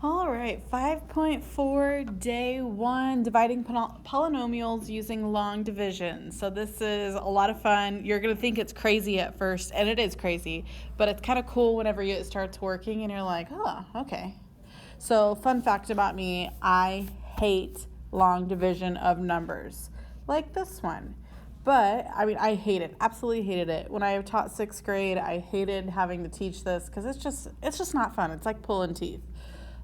All right, 5.4, day 1, dividing polynomials using long division. So this is a lot of fun. You're going to think it's crazy at first, and it is crazy, but it's kind of cool whenever it starts working and you're like, oh, okay. So fun fact about me, I hate long division of numbers, like this one. But, I hate it, absolutely hated it. When I taught 6th grade, I hated having to teach this because it's just not fun. It's like pulling teeth.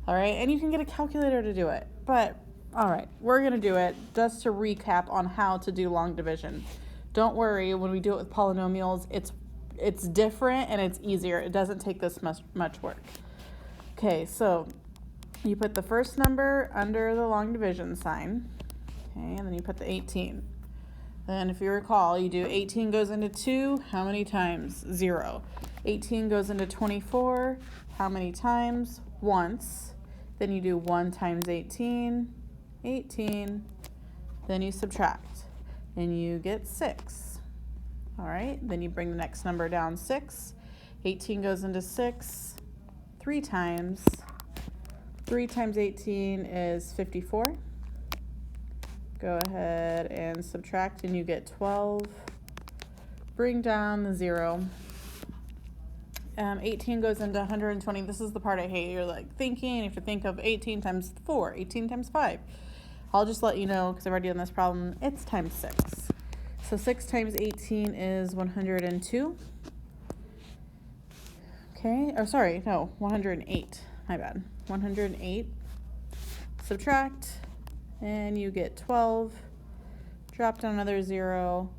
All right, and you can get a calculator to do it. But, all right, we're going to do it just to recap on how to do long division. Don't worry, when we do it with polynomials, it's different and it's easier. It doesn't take this much work. Okay, so you put the first number under the long division sign, okay, and then you put the 18. Then if you recall, you do 18 goes into 2, how many times? 0. 18 goes into 24, how many times? Once. Then you do 1 times 18, 18. Then you subtract, and you get 6. All right, then you bring the next number down 6. 18 goes into 6, 3 times. 3 times 18 is 54. Go ahead and subtract, and you get 12. Bring down the 0. 18 goes into 120. This is the part I hate. You're like thinking, you have to think of 18 times 4, 18 times 5. I'll just let you know, because I've already done this problem, it's times 6. So 6 times 18 is 102. Okay, or sorry, no, 108. My bad. 108. Subtract, and you get 12. Drop down another 0.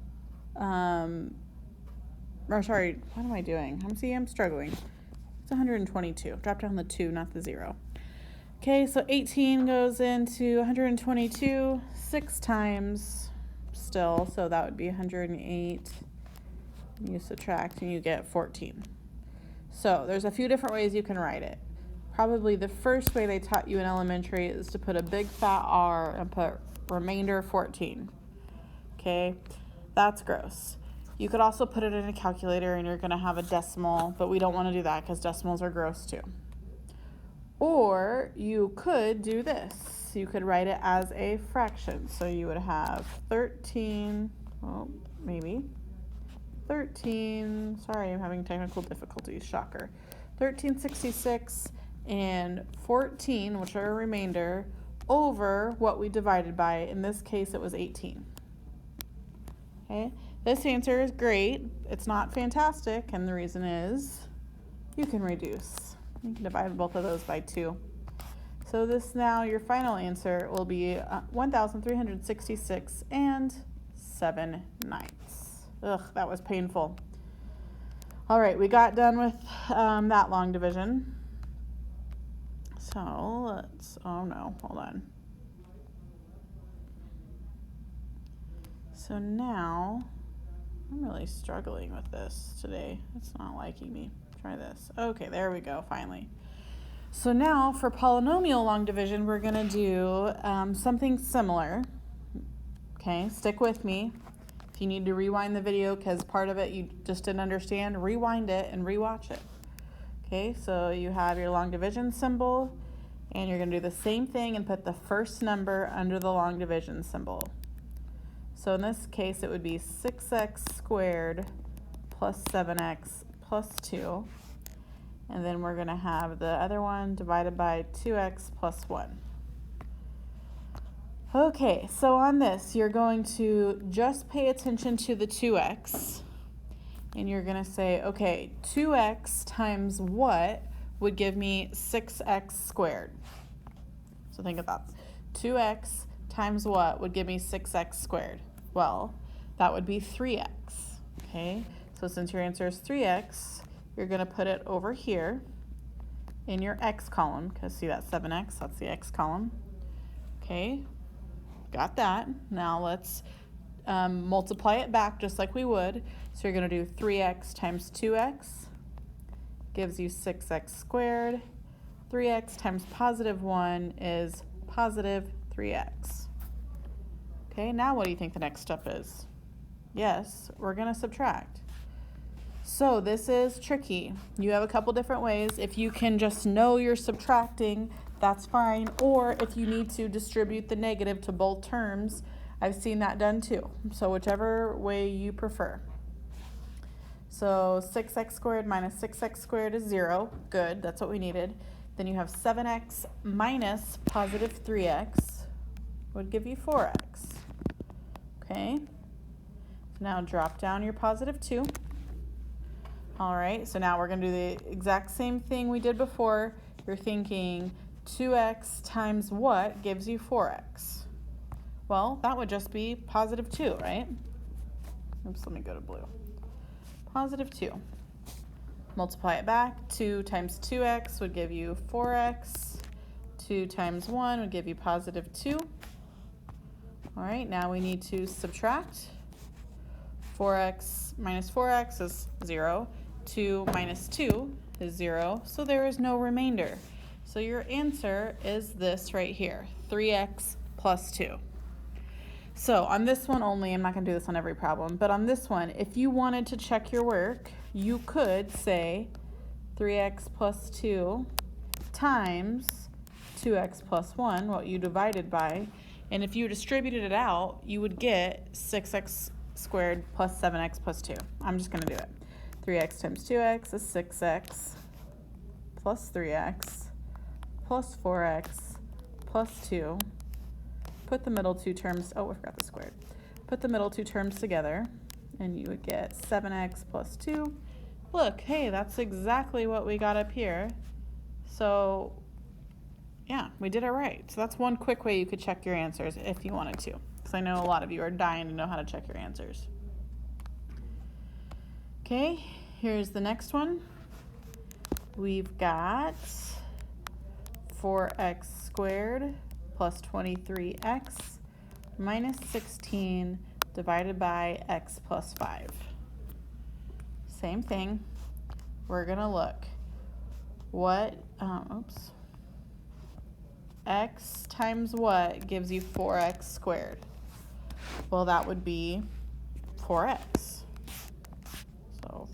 Or sorry, what am I doing? I'm struggling. It's 122. Drop down the 2, not the 0. Okay, so 18 goes into 122 6 times still, so that would be 108. You subtract and you get 14. So there's a few different ways you can write it. Probably the first way they taught you in elementary is to put a big fat R and put remainder 14. Okay, that's gross. You could also put it in a calculator and you're going to have a decimal, but we don't want to do that because decimals are gross too. Or you could do this. You could write it as a fraction. So you would have 13, well, maybe 13, sorry, I'm having technical difficulties, shocker. 1366 and 14, which are a remainder, over what we divided by. In this case, it was 18. Okay. This answer is great. It's not fantastic, and the reason is you can reduce. You can divide both of those by 2. So this now, your final answer will be 1,366 and 7/9. Ugh, that was painful. All right, we got done with that long division. So let's, oh no, hold on. So now, I'm really struggling with this today. It's not liking me. Try this. Okay, there we go, finally. So now for polynomial long division, we're going to do something similar. Okay, stick with me. If you need to rewind the video because part of it you just didn't understand, rewind it and rewatch it. Okay, so you have your long division symbol, and you're going to do the same thing and put the first number under the long division symbol. So in this case, it would be 6x squared plus 7x plus 2. And then we're going to have the other one divided by 2x plus 1. Okay, so on this, you're going to just pay attention to the 2x. And you're going to say, okay, 2x times what would give me 6x squared? So think of that. 2x times what would give me 6x squared? Well, that would be 3x, okay? So since your answer is 3x, you're going to put it over here in your x column, because see that 7x, that's the x column. Okay, got that. Now let's multiply it back just like we would. So you're going to do 3x times 2x gives you 6x squared. 3x times positive 1 is positive 3x. Okay, now what do you think the next step is? Yes, we're going to subtract. So this is tricky. You have a couple different ways. If you can just know you're subtracting, that's fine. Or if you need to distribute the negative to both terms, I've seen that done too. So whichever way you prefer. So 6x squared minus 6x squared is 0. Good, that's what we needed. Then you have 7x minus positive 3x would give you 4x. Okay, so now drop down your positive 2. All right, so now we're going to do the exact same thing we did before. You're thinking 2x times what gives you 4x? Well, that would just be positive 2, right? Oops, let me go to blue. Positive 2. Multiply it back. 2 times 2x would give you 4x. 2 times 1 would give you positive 2. All right, now we need to subtract. 4x minus 4x is 0. 2 minus 2 is 0, so there is no remainder. So your answer is this right here, 3x plus 2. So on this one only, I'm not going to do this on every problem, but on this one, if you wanted to check your work, you could say 3x plus 2 times 2x plus 1, what you divided by, and if you distributed it out, you would get 6x squared plus 7x plus 2. I'm just going to do it. 3x times 2x is 6x plus 3x plus 4x plus 2. Put the middle two terms, oh, I forgot the squared. Put the middle two terms together, and you would get 7x plus 2. Look, hey, that's exactly what we got up here. So, yeah, we did it right. So that's one quick way you could check your answers if you wanted to, because I know a lot of you are dying to know how to check your answers. Okay, here's the next one. We've got 4x squared plus 23x minus 16 divided by x plus 5. Same thing. We're going to look. What, x times what gives you 4x squared? Well, that would be 4x. So,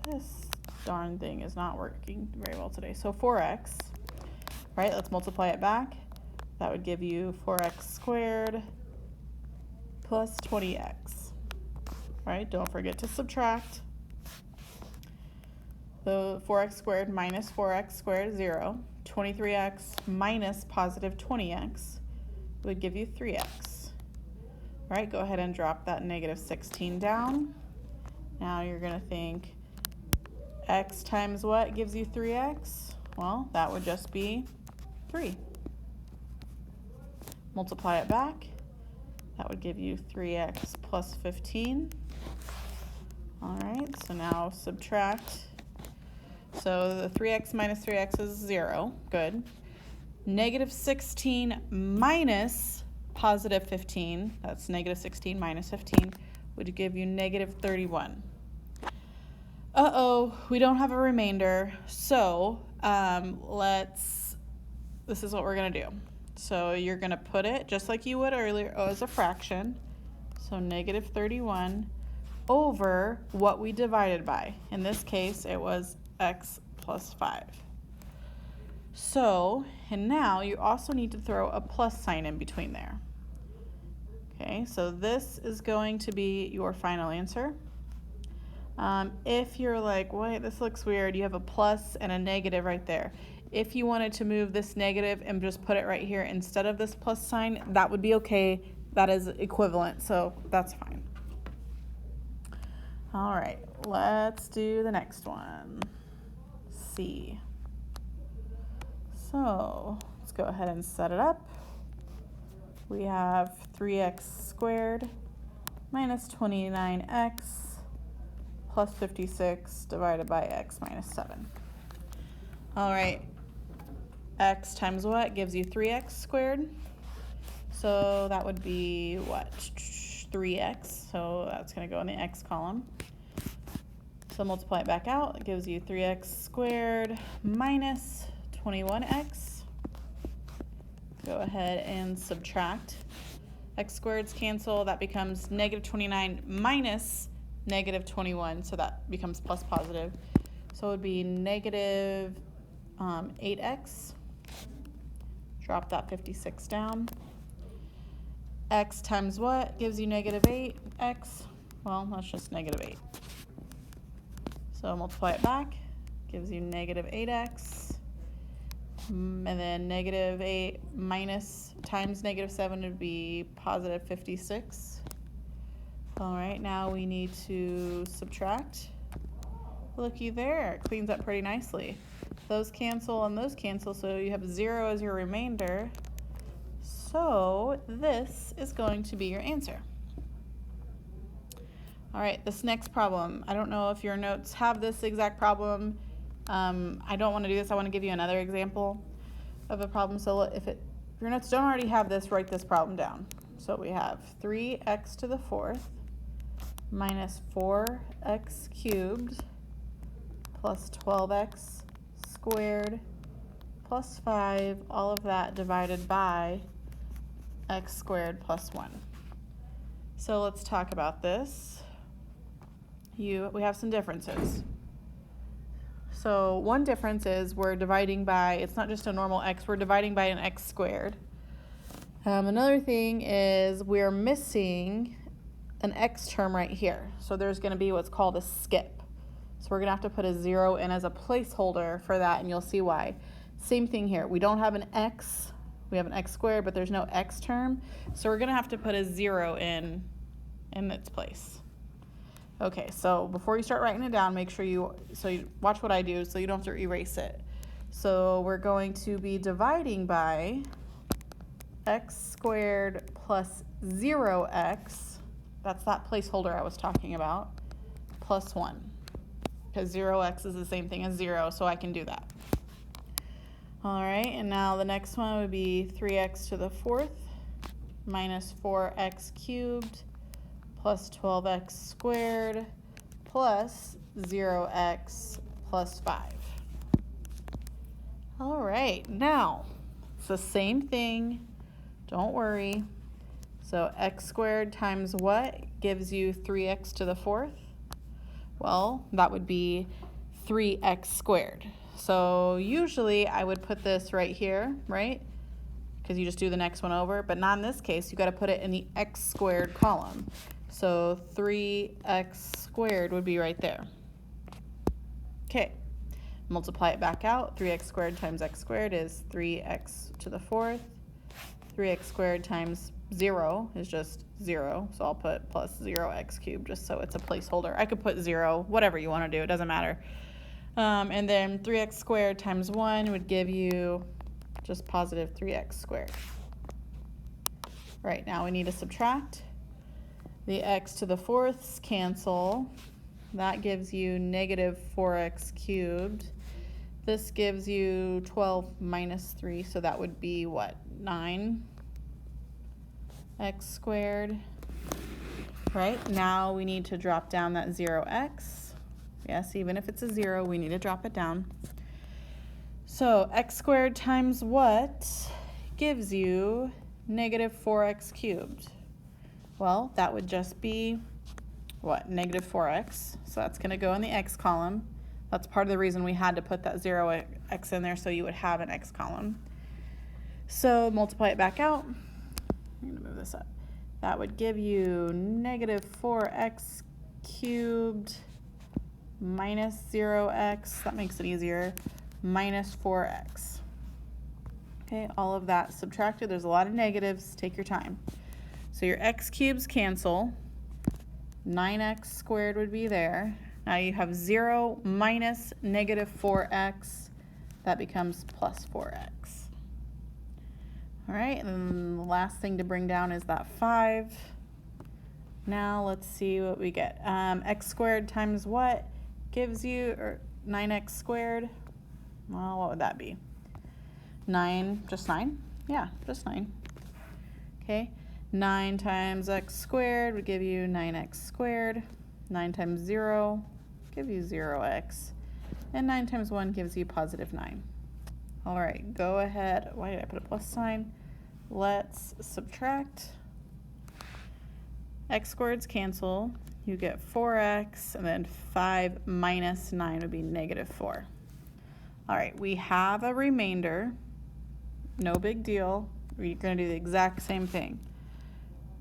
this darn thing is not working very well today. So 4x, right? Let's multiply it back. That would give you 4x squared plus 20x, right? Don't forget to subtract. The 4x squared minus 4x squared is 0. 23x minus positive 20x would give you 3x. All right, go ahead and drop that negative 16 down. Now you're going to think x times what gives you 3x? Well, that would just be 3. Multiply it back. That would give you 3x plus 15. All right, so now subtract. So the 3x minus 3x is 0. Good. Negative 16 minus positive 15, that's negative 16 minus 15, would give you negative 31. Uh-oh, we don't have a remainder, so this is what we're going to do. So you're going to put it, just like you would earlier, as a fraction, so negative 31 over what we divided by. In this case, it was x plus 5. So, and now you also need to throw a plus sign in between there. Okay, so this is going to be your final answer. If you're like, wait, this looks weird, you have a plus and a negative right there. If you wanted to move this negative and just put it right here instead of this plus sign, that would be okay. That is equivalent, so that's fine. All right, let's do the next one. C. So let's go ahead and set it up. We have 3x squared minus 29x plus 56 divided by x minus 7. All right, x times what gives you 3x squared? So that would be what? 3x, so that's going to go in the x column. So multiply it back out, it gives you 3x squared minus 21x. Go ahead and subtract. X squareds cancel, that becomes negative 29 minus negative 21, so that becomes plus positive. So it would be negative 8x. Drop that 56 down. X times what gives you negative 8x? Well, that's just negative 8. So multiply it back, gives you negative 8x. And then negative 8 minus times negative 7 would be positive 56. All right, now we need to subtract. Looky there, it cleans up pretty nicely. Those cancel and those cancel, so you have 0 as your remainder. So this is going to be your answer. All right, this next problem, I don't know if your notes have this exact problem. I don't want to do this. I want to give you another example of a problem. So if your notes don't already have this, write this problem down. So we have 3x to the 4th minus 4x cubed plus 12x squared plus 5, all of that divided by x squared plus 1. So let's talk about this. We have some differences. So one difference is we're dividing by, it's not just a normal x, we're dividing by an x squared. Another thing is we're missing an x term right here. So there's going to be what's called a skip. So we're going to have to put a 0 in as a placeholder for that, and you'll see why. Same thing here. We don't have an x. We have an x squared, but there's no x term. So we're going to have to put a 0 in its place. Okay, so before you start writing it down, make sure you watch what I do so you don't have to erase it. So we're going to be dividing by x squared plus 0x, that's that placeholder I was talking about, plus 1. Because 0x is the same thing as 0, so I can do that. All right, and now the next one would be 3x to the 4th minus 4x cubed plus 12x squared plus 0x plus 5. All right, now it's the same thing. Don't worry. So x squared times what gives you 3x to the 4th? Well, that would be 3x squared. So usually I would put this right here, right? Because you just do the next one over, but not in this case. You got to put it in the x squared column. So 3x squared would be right there. Okay, multiply it back out. 3x squared times x squared is 3x to the 4th. 3x squared times 0 is just 0, so I'll put plus 0x cubed just so it's a placeholder. I could put 0, whatever you want to do, it doesn't matter. And then 3x squared times 1 would give you just positive 3x squared. Right, now we need to subtract. The x to the 4ths cancel. That gives you negative 4x cubed. This gives you 12 minus 3, so that would be what? 9x squared. Right, now we need to drop down that 0x. Yes, even if it's a 0, we need to drop it down. So x squared times what gives you negative 4x cubed? Well, that would just be, what, negative 4x. So that's going to go in the x column. That's part of the reason we had to put that 0x in there, so you would have an x column. So multiply it back out. I'm going to move this up. That would give you negative 4x cubed minus 0x. That makes it easier. Minus 4x. Okay, all of that subtracted. There's a lot of negatives. Take your time. So your x cubes cancel. 9x squared would be there. Now you have 0 minus negative 4x. That becomes plus 4x. All right, and then the last thing to bring down is that 5. Now let's see what we get. X squared times what gives you, or 9x squared? Well, what would that be? 9, just 9? Yeah, just 9. Okay, 9 times x squared would give you 9x squared. 9 times 0 give you 0x. And 9 times 1 gives you positive 9. All right, go ahead. Why did I put a plus sign? Let's subtract. X squareds cancel. You get 4x, and then 5 minus 9 would be negative 4. All right, we have a remainder. No big deal. We're going to do the exact same thing.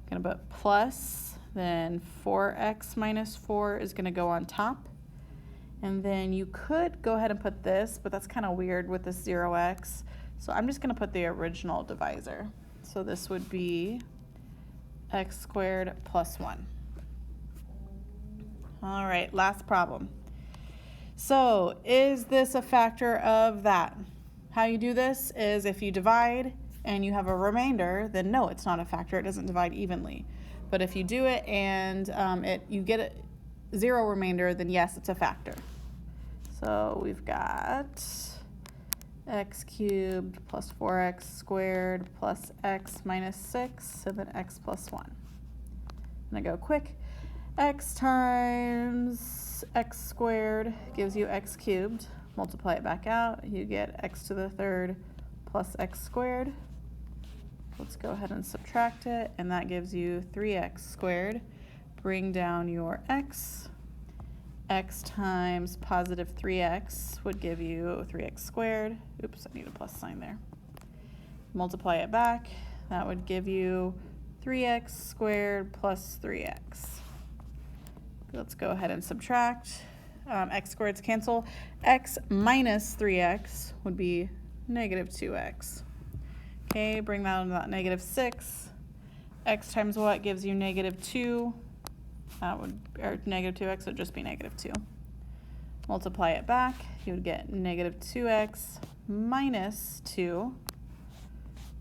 Going to put plus, then 4x minus 4 is going to go on top. And then you could go ahead and put this, but that's kind of weird with the 0x. So I'm just going to put the original divisor. So this would be x squared plus 1. All right, last problem. So is this a factor of that? How you do this is if you divide and you have a remainder, then no, it's not a factor. It doesn't divide evenly. But if you do it and you get a 0 remainder, then yes, it's a factor. So we've got x cubed plus 4x squared plus x minus 6, and then x plus 1. I'm going to go quick. X times x squared gives you x cubed. Multiply it back out. You get x to the third plus x squared. Let's go ahead and subtract it, and that gives you 3x squared. Bring down your x. X times positive 3x would give you 3x squared. Oops, I need a plus sign there. Multiply it back. That would give you 3x squared plus 3x. Let's go ahead and subtract. X squareds cancel. X minus 3x would be negative 2x. Okay, bring that to that negative 6. X times what gives you negative 2? Or negative 2x would just be negative 2. Multiply it back. You would get negative 2x minus 2.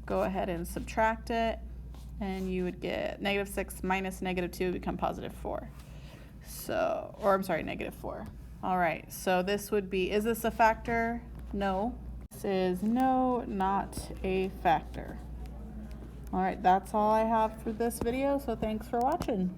Go ahead and subtract it, and you would get negative 6 minus negative 2 would become positive 4. So, or I'm sorry, negative 4. All right, so this would be, is this a factor? No. This is no, not a factor. All right, that's all I have for this video, so thanks for watching.